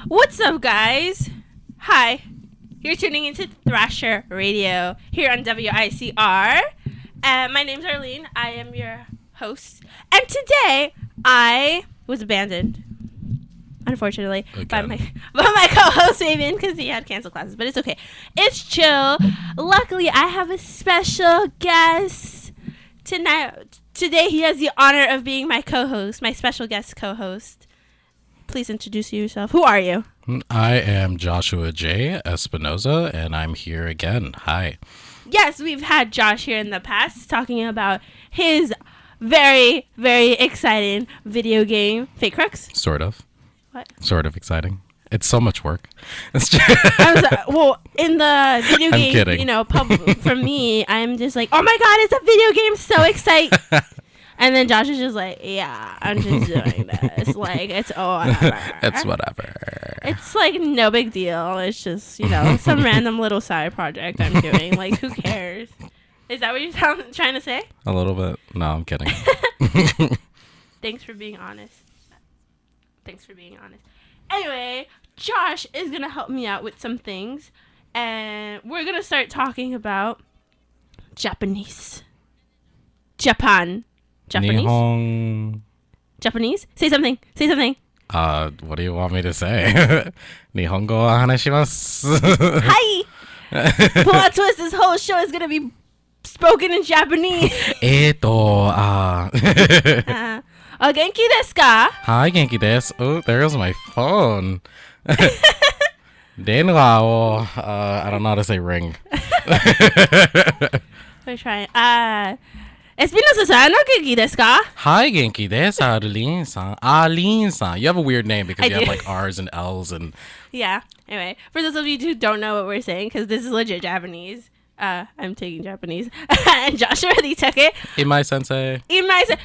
What's up, guys? Hi. You're tuning into Thrasher Radio here on WICR. My name's Arlene. I am your host. And today, I was abandoned, unfortunately, by my co-host, Fabian, because he had canceled classes. But it's okay. It's chill. Luckily, I have a special guest tonight. Today, he has the honor of being my co-host, my special guest co-host. Please introduce yourself. Who are you? I am Joshua J. Espinoza, and I'm here again. Hi. Yes, we've had Josh here in the past talking about his very, very exciting video game, Fate Crux. Sort of. What? Sort of exciting. It's so much work. I'm sorry, well, in the video game, kidding. For me, I'm just like, oh my god, it's a video game, so exciting. And then Josh is just like, yeah, I'm just doing this. Like, it's whatever. It's whatever. It's like no big deal. It's just, some random little side project I'm doing. Like, who cares? Is that what you're trying to say? A little bit. No, I'm kidding. Thanks for being honest. Anyway, Josh is going to help me out with some things. And we're going to start talking about Japanese. Japanese? Nihon. Japanese? Say something. What do you want me to say? Nihongo wa hanashimasu. Hi! Plot twist, this whole show is going to be spoken in Japanese. Genki desu ka? Hi, genki desu. Oh, there's my phone. Denwa wo, I don't know how to say ring. We're trying. Espinosa-san, genki desu ka? Hi, genki desu, Arlene-san. Arlene-san. You have a weird name because you have like R's and L's and... Yeah. Anyway, for those of you who don't know what we're saying, because this is legit Japanese, I'm taking Japanese, and Josh already took it. Imai sensei.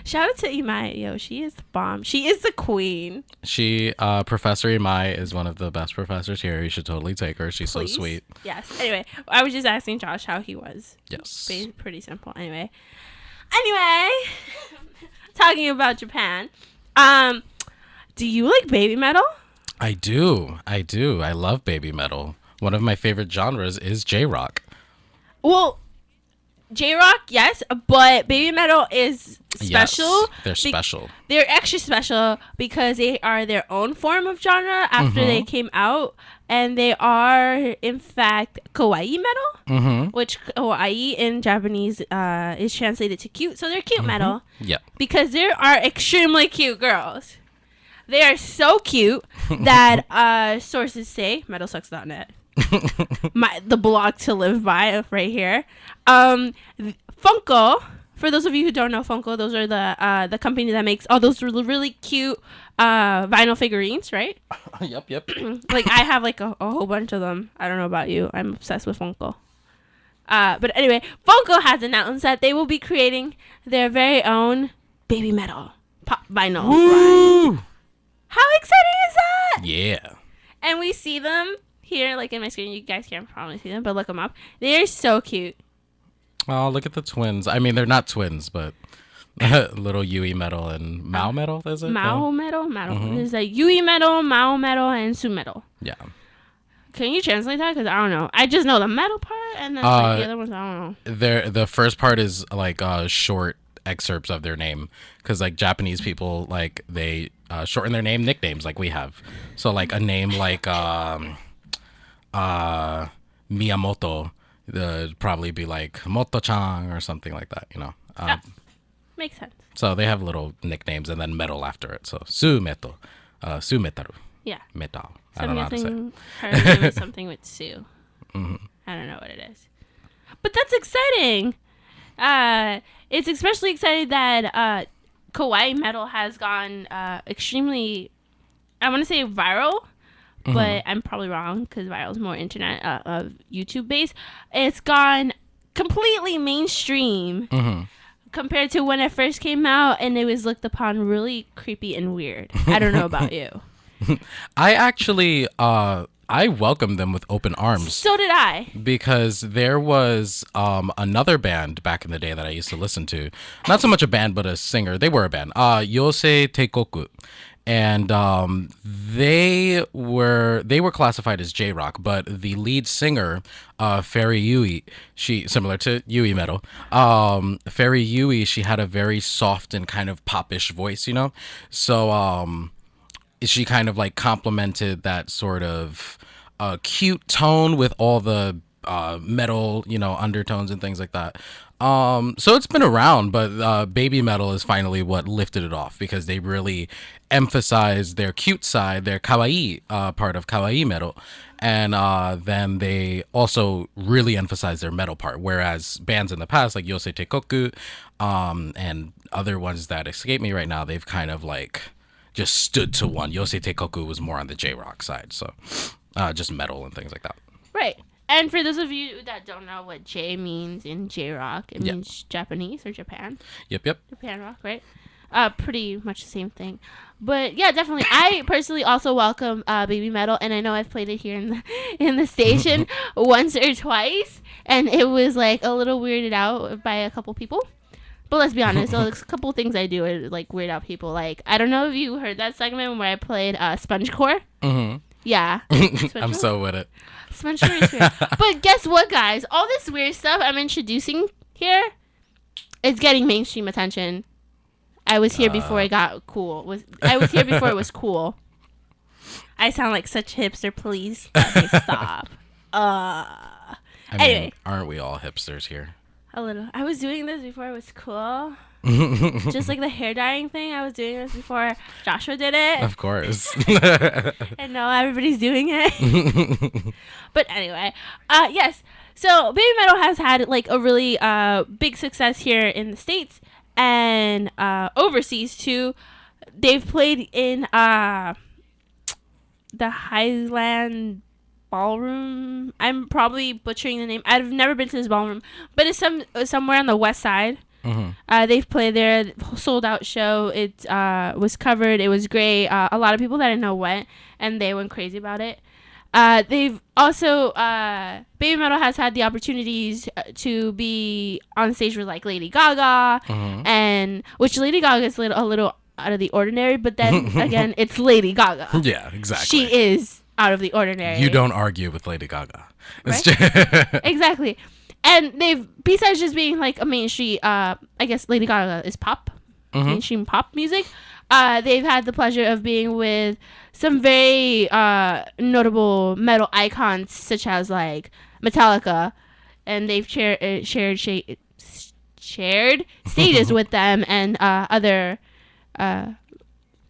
Shout out to Imai. Yo, she is the bomb. She is the queen. Professor Imai is one of the best professors here. You should totally take her. She's Please. so sweet. Yes. Anyway, I was just asking Josh how he was. Yes. Pretty simple. Anyway, talking about Japan. Do you like baby metal? I do. I love baby metal. One of my favorite genres is J-rock. Well, J-rock, yes, but baby metal is special. Yes, they're special. They're extra special because they are their own form of genre after they came out, and they are, in fact, kawaii metal, which kawaii in Japanese is translated to cute, so they're cute metal. Yeah. Because there are extremely cute girls. They are so cute that sources say, metalsucks.net, the blog to live by right here. Funko, for those of you who don't know Funko, those are the company that makes all those really cute vinyl figurines, right? Yep. Like, I have like a whole bunch of them. I don't know about you. I'm obsessed with Funko. But anyway, Funko has announced that they will be creating their very own baby metal pop vinyl line. How exciting is that? Yeah. And we see them here, like in my screen. You guys can't probably see them, but look them up. They are so cute. Oh, look at the twins. I mean, they're not twins, but little Yui metal and Mao metal, is it? Mao metal? There's like Yui metal, Mao metal, and Su metal. Yeah. Can you translate that? Because I don't know. I just know the metal part, and then like, the other ones, I don't know. The first part is like short excerpts of their name, because like Japanese people, like they shorten their name nicknames like we have. So like a name like Miyamoto, it'd probably be like Moto-chan or something like that, makes sense. So they have little nicknames and then metal after it. So Su Metaru. Yeah. Metal. So I don't know how to say it. Her name is something with Sue. I don't know what it is. But that's exciting. It's especially exciting that kawaii metal has gone extremely, I want to say viral, but I'm probably wrong because viral is more internet YouTube based. It's gone completely mainstream compared to when it first came out, and it was looked upon really creepy and weird. I don't know about you. I actually I welcomed them with open arms. So did I. Because there was another band back in the day that I used to listen to. Not so much a band, but a singer. They were a band. Yosei Teikoku. and they were classified as J rock, but the lead singer, Fairy Yui, she similar to Yui Metal, Fairy Yui, she had a very soft and kind of popish voice, so she kind of like complemented that sort of cute tone with all the metal, undertones and things like that. So it's been around, but baby metal is finally what lifted it off because they really emphasized their cute side, their kawaii part of kawaii metal. And then they also really emphasized their metal part, whereas bands in the past like Yosei Teikoku and other ones that escape me right now, they've kind of like just stood to one. Yosei Teikoku was more on the J rock side, so just metal and things like that. Right. And for those of you that don't know what J means in J rock, it Yep. means Japanese or Japan. Yep. Japan rock, right? Pretty much the same thing. But yeah, definitely. I personally also welcome baby metal, and I know I've played it here in the station once or twice, and it was like a little weirded out by a couple people. But let's be honest, there's a couple things I do are like weird out people. Like, I don't know if you heard that segment where I played Spongecore. Mm-hmm. Yeah. I'm so with it. Spongecore is weird. But guess what, guys? All this weird stuff I'm introducing here is getting mainstream attention. I was here before I got cool. I was here before it was cool. I sound like such hipster, please. Okay, stop. I mean, Anyway. aren't we all hipsters here? A little. I was doing this before it was cool. Just like the hair dyeing thing, I was doing this before Joshua did it. Of course. And now everybody's doing it. But anyway, yes. So baby metal has had like a really big success here in the States and overseas too. They've played in the Highland Ballroom. I'm probably butchering the name. I've never been to this ballroom, but it's somewhere on the west side. Mm-hmm. They've played there, sold out show. It was covered. It was great. A lot of people that I know went, and they went crazy about it. They've also baby metal has had the opportunities to be on stage with like Lady Gaga, and which Lady Gaga is a little out of the ordinary, but then again, it's Lady Gaga. Yeah, exactly. She is out of the ordinary. You don't argue with Lady Gaga. Right? Exactly. And they've, besides just being like a mainstream, I guess Lady Gaga is pop, mainstream pop music. They've had the pleasure of being with some very notable metal icons, such as like Metallica, and they've shared stages with them and other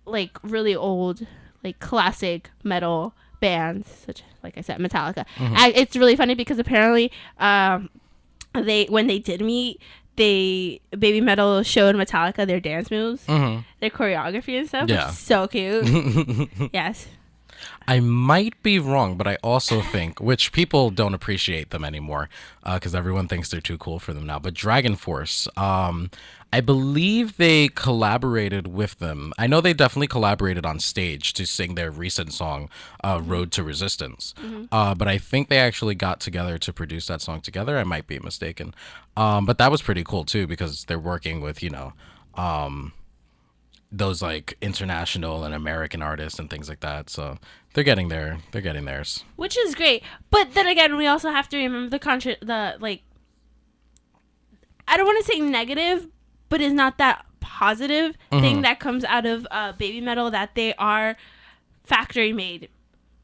like really old, like classic metal bands, such like I said, Metallica. It's really funny because apparently when they did meet, baby metal showed Metallica their dance moves, their choreography and stuff. Yeah. Which is so cute. Yes. I might be wrong, but I also think, which people don't appreciate them anymore, because everyone thinks they're too cool for them now. But Dragon Force, I believe they collaborated with them. I know they definitely collaborated on stage to sing their recent song, "Road to Resistance." But I think they actually got together to produce that song together. I might be mistaken, but that was pretty cool too because they're working with those like international and American artists and things like that. So they're getting there. They're getting theirs. Which is great. But then again, we also have to remember the like, I don't want to say negative, but it's not that positive thing that comes out of baby metal, that they are factory made.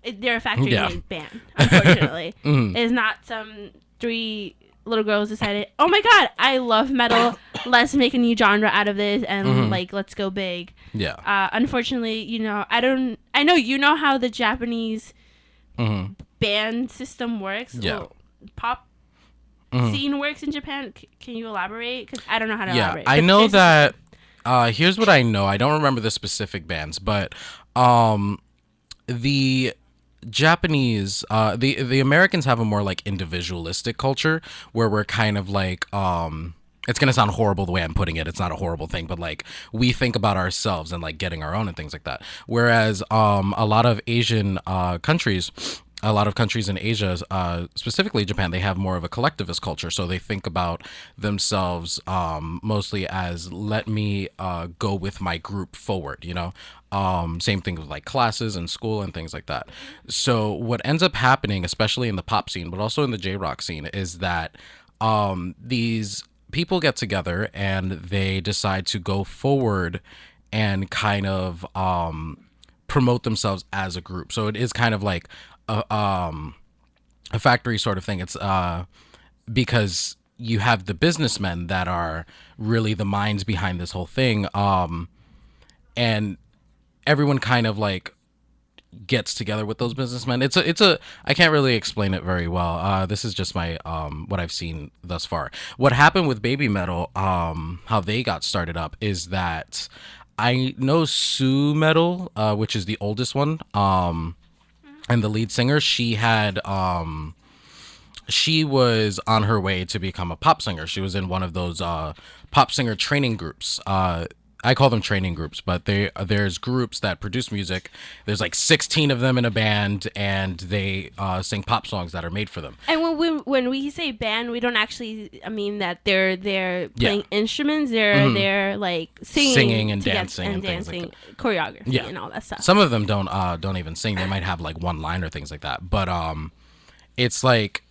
They're a factory made band, unfortunately. It's not some three little girls decided, oh my god, I love metal, let's make a new genre out of this and like let's go big. Unfortunately, I know you know how the Japanese band system works. Well, pop scene works in Japan. Can you elaborate? Because I don't know how to elaborate. I know that here's what I know. I don't remember the specific bands, but the Japanese, the Americans have a more like individualistic culture where we're kind of like, it's gonna sound horrible the way I'm putting it. It's not a horrible thing, but like we think about ourselves and like getting our own and things like that. Whereas a lot of Asian countries, a lot of countries in Asia, specifically Japan, they have more of a collectivist culture. So they think about themselves mostly as let me go with my group forward, you know? Same thing with like classes and school and things like that. So what ends up happening, especially in the pop scene, but also in the J rock scene, is that these people get together and they decide to go forward and kind of promote themselves as a group. So it is kind of like a factory sort of thing. It's because you have the businessmen that are really the minds behind this whole thing, and everyone kind of like gets together with those businessmen. It's a I can't really explain it very well. This is just my what I've seen thus far. What happened with Baby Metal, how they got started up is that I know Sue Metal, which is the oldest one, and the lead singer, she was on her way to become a pop singer. She was in one of those pop singer training groups. I call them training groups, but there's groups that produce music. There's like 16 of them in a band, and they sing pop songs that are made for them. And when we say band, we don't actually, I mean that they're Yeah. playing instruments. They're like Singing and together dancing and things like choreography Yeah. and all that stuff. Some of them don't even sing. They might have like one line or things like that. But it's like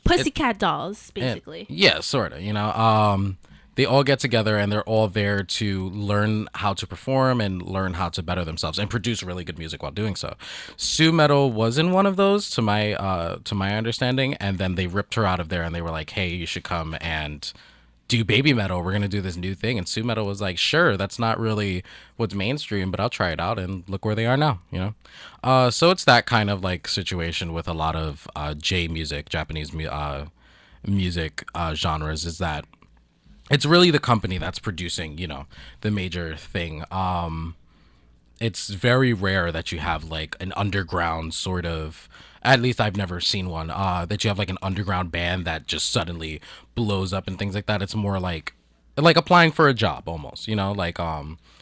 Pussycat dolls, basically. yeah, sort of. You know, they all get together and they're all there to learn how to perform and learn how to better themselves and produce really good music while doing so. Sue Metal was in one of those, to my understanding, and then they ripped her out of there and they were like, "Hey, you should come and do Baby Metal. We're gonna do this new thing." And Sue Metal was like, "Sure, that's not really what's mainstream, but I'll try it out." And look where they are now. You know, so it's that kind of like situation with a lot of J music, music genres, is that it's really the company that's producing, you know, the major thing. It's very rare that you have like an underground sort of, at least I've never seen one, that you have like an underground band that just suddenly blows up and things like that. It's more like applying for a job almost, you know, like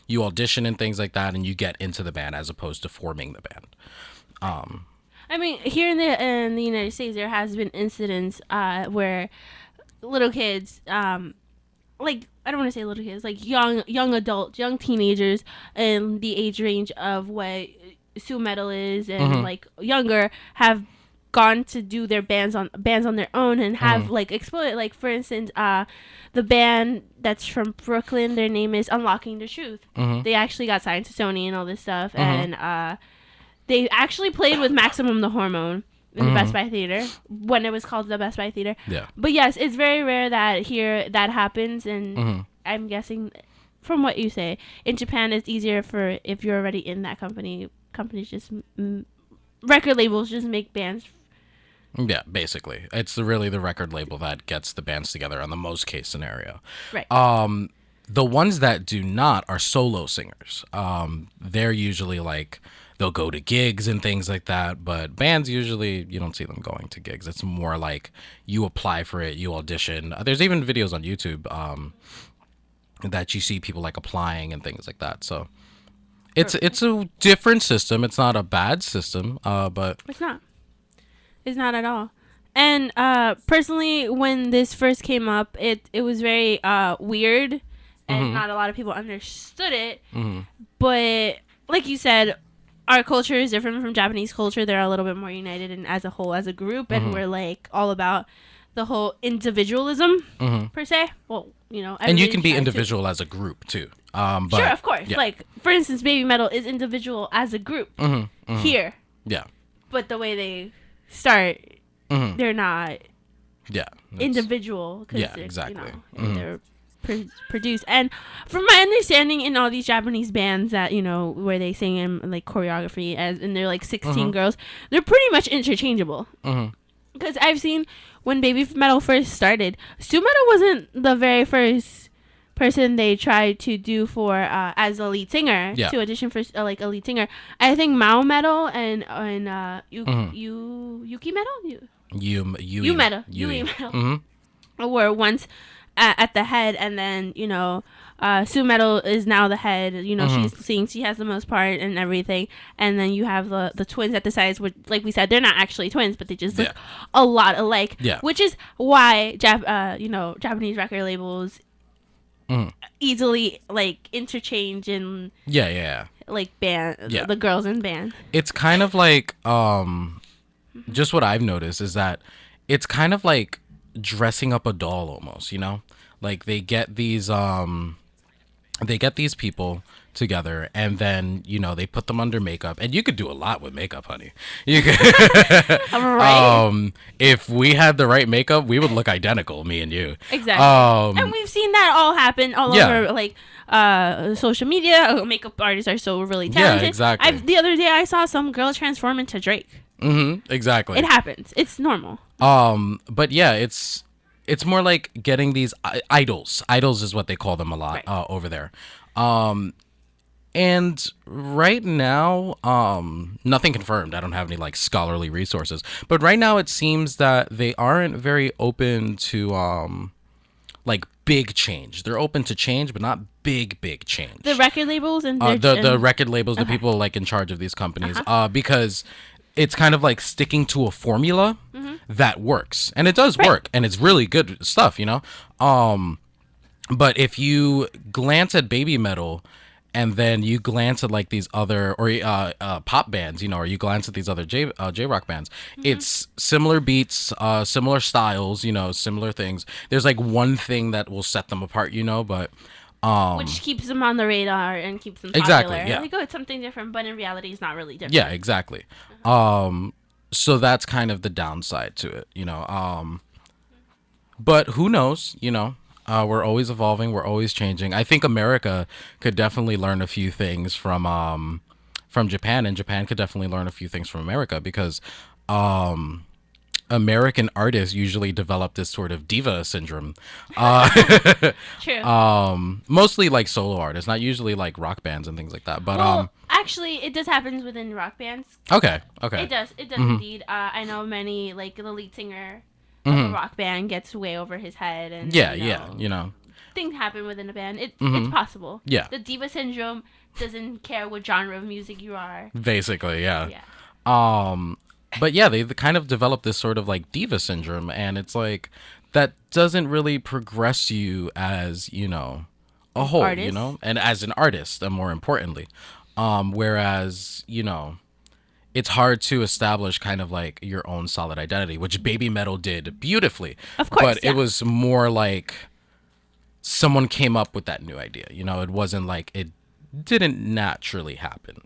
you audition and things like that and you get into the band as opposed to forming the band. I mean, here in the United States, there has been incidents where little kids, like I don't want to say little kids, like young adults, young teenagers, in the age range of what Sue Metal is, and like younger, have gone to do their bands on their own and have like exploded. Like for instance, the band that's from Brooklyn, their name is Unlocking the Truth. They actually got signed to Sony and all this stuff, and they actually played with Maximum the Hormone in the Best Buy Theater when it was called the Best Buy Theater. Yeah. But yes, it's very rare that here that happens, and I'm guessing from what you say, in Japan it's easier for if you're already in that company. Companies just record labels just make bands. Yeah, basically, it's really the record label that gets the bands together on the most case scenario. Right. The ones that do not are solo singers. They're usually like they'll go to gigs and things like that, but bands usually you don't see them going to gigs. It's more like you apply for it, you audition. There's even videos on YouTube that you see people like applying and things like that. So it's a different system. It's not a bad system, but It's not. It's not at all. And personally, when this first came up, it was very weird, and not a lot of people understood it. But like you said, our culture is different from Japanese culture. They're a little bit more united and as a whole, as a group, and we're like all about the whole individualism per se. Well, you know, and you can be everybody tries individual as a group too. But, sure, of course. yeah. Like for instance, Baby Metal is individual as a group here, Yeah, but the way they start, they're not yeah, individual. Cause Yeah, they're, exactly. You know, they're produced. And from my understanding, in all these Japanese bands that you know where they sing in like choreography as and they're like 16 girls, they're pretty much interchangeable. Because I've seen when Baby Metal first started, Sue Metal wasn't the very first person they tried to do for as a lead singer to audition for like a lead singer. I think Mao Metal and Yuki Metal, you Metal, Yui Metal were once at the head, and then Sue Metal is now the head. Mm-hmm. She has the most part and everything, and then you have the twins at the sides, which, like we said, they're not actually twins, but they just look Yeah. a lot alike. Yeah. Which is why Japanese record labels Mm-hmm. easily like interchange and Yeah, yeah, like band Yeah. the girls in band. it's kind of like just what I've noticed is that it's kind of like dressing up a doll almost, like they get these people together, and then they put them under makeup, and you could do a lot with makeup, honey. You could Right. if we had the right makeup, we would look identical, me and you. Exactly. And we've seen that all happen all Yeah. over, like, social media. Makeup artists are so really Yeah, talented. exactly. The other day I saw some girl transform into Drake. Exactly. It happens. It's normal. But yeah, it's more like getting these idols. Idols is what they call them a lot Right. over there. And right now, nothing confirmed. I don't have any like scholarly resources, but right now it seems that they aren't very open to like big change. They're open to change, but not big change. The record labels and The record labels, the Okay. people like in charge of these companies, because it's kind of like sticking to a formula that works, and it does Right. work, and it's really good stuff. But if you glance at baby metal, and then you glance at like these other or pop bands, or you glance at these other J rock bands, it's similar beats, similar styles, similar things. There's like one thing that will set them apart, but which keeps them on the radar and keeps them popular. Exactly, yeah. Like, oh, it's something different, but in reality, it's not really different. yeah, exactly. So that's kind of the downside to it. But who knows, we're always evolving, we're always changing. I think America could definitely learn a few things from Japan, and Japan could definitely learn a few things from America, because American artists usually develop this sort of diva syndrome. True. Mostly like solo artists, not usually like rock bands and things like that. But Well, actually, it does happen within rock bands. okay. It does. It does indeed. I know many, like the lead singer of a rock band gets way over his head, and Yeah. things happen within a band. It's possible. Yeah. The diva syndrome doesn't care what genre of music you are. Basically, yeah. Yeah. But yeah, they kind of developed this sort of like diva syndrome, and it's like that doesn't really progress you as a whole, Artist. and as an artist, and more importantly, whereas it's hard to establish kind of like your own solid identity, which baby metal did beautifully. Of course, but yeah. it was more like someone came up with that new idea. It wasn't like it didn't naturally happen.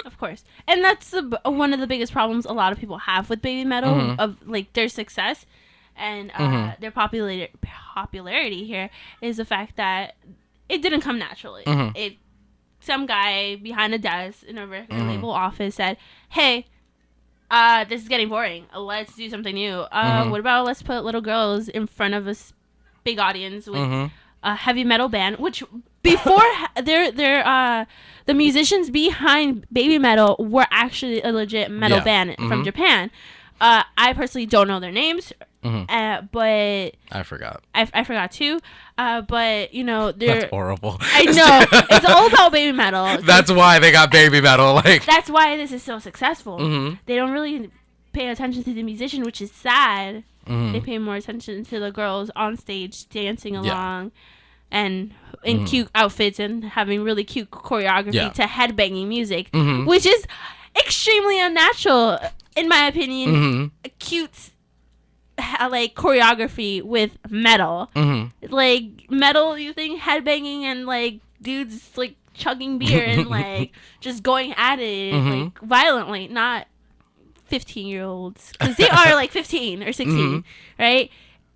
Of course, and that's one of the biggest problems a lot of people have with baby metal, of like their success and their popularity here, is the fact that it didn't come naturally. Some guy behind a desk in a record label office said, "Hey, this is getting boring. Let's do something new. What about let's put little girls in front of a big audience with a heavy metal band?" Which before the musicians behind baby metal were actually a legit metal Yeah. band from Japan. I personally don't know their names, but I forgot. I forgot too. But they're. That's horrible. I know, it's all about baby metal. That's why they got baby metal. Like, That's why this is so successful. They don't really pay attention to the musician, which is sad. They pay more attention to the girls on stage dancing along and in cute outfits and having really cute choreography to headbanging music, which is extremely unnatural, in my opinion. Cute like choreography with metal. Like metal, you think headbanging and like dudes like chugging beer and like just going at it like violently, not 15-year-olds, because they are like 15 or 16, right?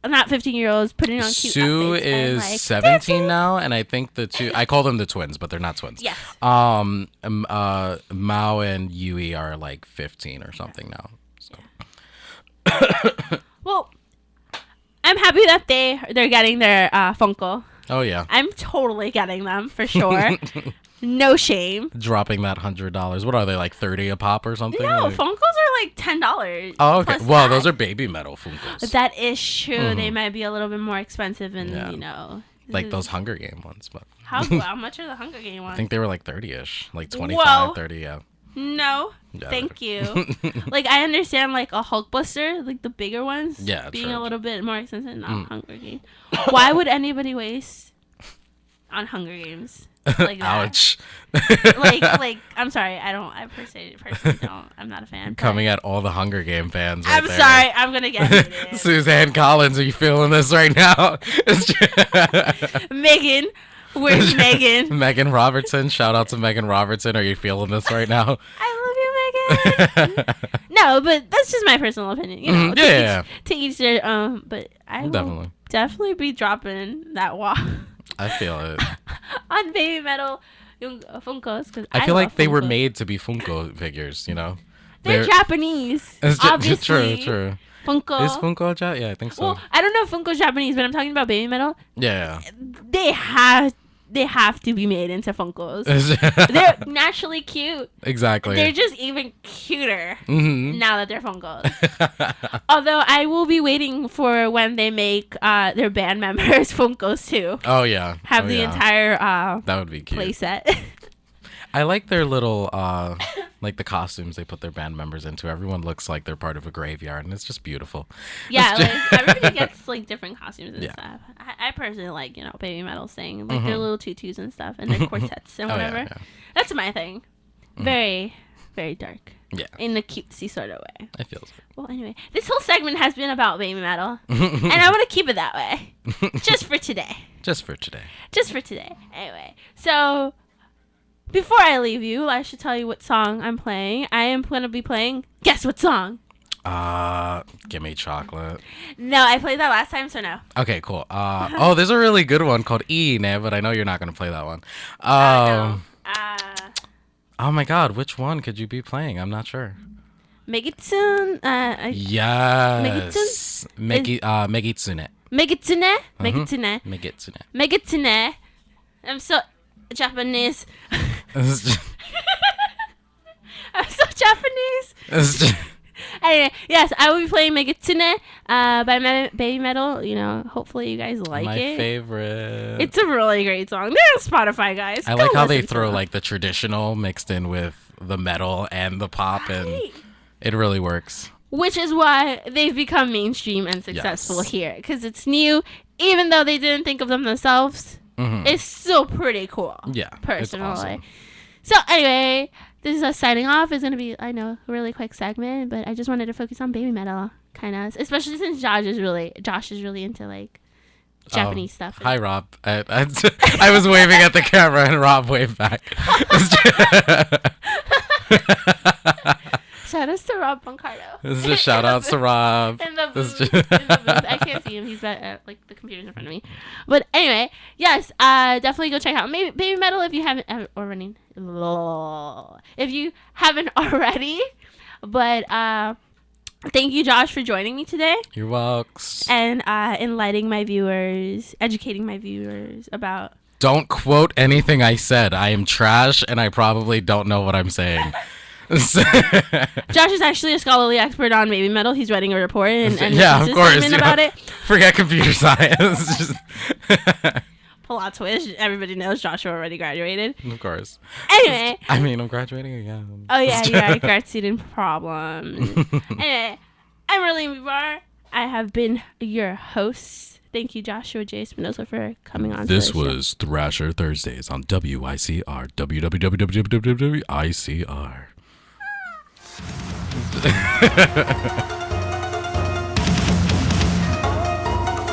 Not 15-year-olds putting on cute Sue outfits and, is like, 17 dancing. now, and I think the two, I call them the twins, but they're not twins. Yes. Mao and Yui are like 15 or something now. So. Well, I'm happy that they're getting their Funko. Oh yeah. I'm totally getting them for sure. No shame. Dropping that $100. What are they, like 30 a pop or something? No, Like- Funkos are like $10. Oh, okay. plus Well, tax. those are baby metal Funkos. That is true. They might be a little bit more expensive, and Yeah. Like those Hunger Game ones, but How much are the Hunger Game I ones? think they were like 30-ish, like 25, Whoa. 30, yeah. No, Yeah, thank you. Like I understand, like a Hulkbuster, like the bigger ones, Yeah, being true. a little bit more expensive. Not Hunger Games. Why would anybody waste on Hunger Games like that? Ouch. like I'm sorry, I personally don't. I'm not a fan. but- Coming at all the Hunger Game fans right I'm there. sorry, I'm gonna get hated. Suzanne Collins, are you feeling this right now? Megan, where's Megan? Megan Robertson, shout out to Megan Robertson. Are you feeling this right now? I love you, Megan. No, but that's just my personal opinion. You know, Yeah. to each their But I will definitely be dropping that wall I feel it. on baby metal Funkos because I feel like they were Funkos. made to be Funko figures, you know? They're Japanese. Obviously, True. Funko. Is Funko Japanese? Yeah, I think so. Well, I don't know if Funko's Japanese, but I'm talking about baby metal. Yeah. They have to be made into Funkos. Yeah. They're naturally cute. Exactly. They're just even cuter Mhm. now that they're Funkos. Although I will be waiting for when they make their band members Funkos too. Oh, yeah. Have Oh, the yeah. entire That would be cute. play set. I like their little, like the costumes they put their band members into. Everyone looks like they're part of a graveyard, and it's just beautiful. Yeah, It's like everybody gets like different costumes and Yeah. stuff. I personally like, baby metal saying like their little tutus and stuff and their corsets and Oh, whatever. yeah. That's my thing. Very, very dark. Yeah. In a cutesy sort of way. I feel Well, anyway, this whole segment has been about baby metal, and I want to keep it that way, just for today. Just for today. Just for today. Anyway, so before I leave you, I should tell you what song I'm playing. I am going to be playing. Guess what song? Give me chocolate. No, I played that last time, so no. Okay, cool. Oh, there's a really good one called Ine, but I know you're not gonna play that one. No. Oh my God, which one could you be playing? I'm not sure. Megitsune. Yes. Megitsune. Megitsune. Megitsune. Megitsune. Megitsune. I'm so Japanese. I'm so Japanese. Anyway, yes, I will be playing Megitsune by Baby Metal. Hopefully you guys like My it. favorite. It's a really great song. They're on Spotify, guys. I Go like how they listen to throw them. like the traditional mixed in with the metal and the pop, and Right. it really works. Which is why they've become mainstream and successful Yes. here. Because it's new. Even though they didn't think of them themselves, it's still pretty cool. Yeah, Personally. it's awesome. So anyway, this is us signing off. It's going to be, I know, a really quick segment. But I just wanted to focus on baby metal. Kind of. Especially since Josh is really into like Japanese stuff. Hi, Rob. I was waving at the camera and Rob waved back. Shout outs to Rob Boncardo. This is just shout outs to Rob. In the This booth. is In the booth. I can't see him. He's at like the computer's in front of me. But anyway, yes, definitely go check out Baby Metal if you haven't already. If you haven't already. But thank you, Josh, for joining me today You're welcome. and enlightening my viewers, educating my viewers about. Don't quote anything I said. I am trash and I probably don't know what I'm saying. Josh is actually a scholarly expert on baby metal. He's writing a report and Yeah, of course. about it. Forget computer science. Just Plot twist. Everybody knows Joshua already graduated. of course. Anyway. I mean, I'm graduating again. Oh, yeah, you're right. Grad student problems. Anyway, I'm Arlene Bivar. I have been your host. Thank you, Joshua J. Spinoza, for coming on. This to the show. was Thrasher Thursdays on WICR. www.ICR.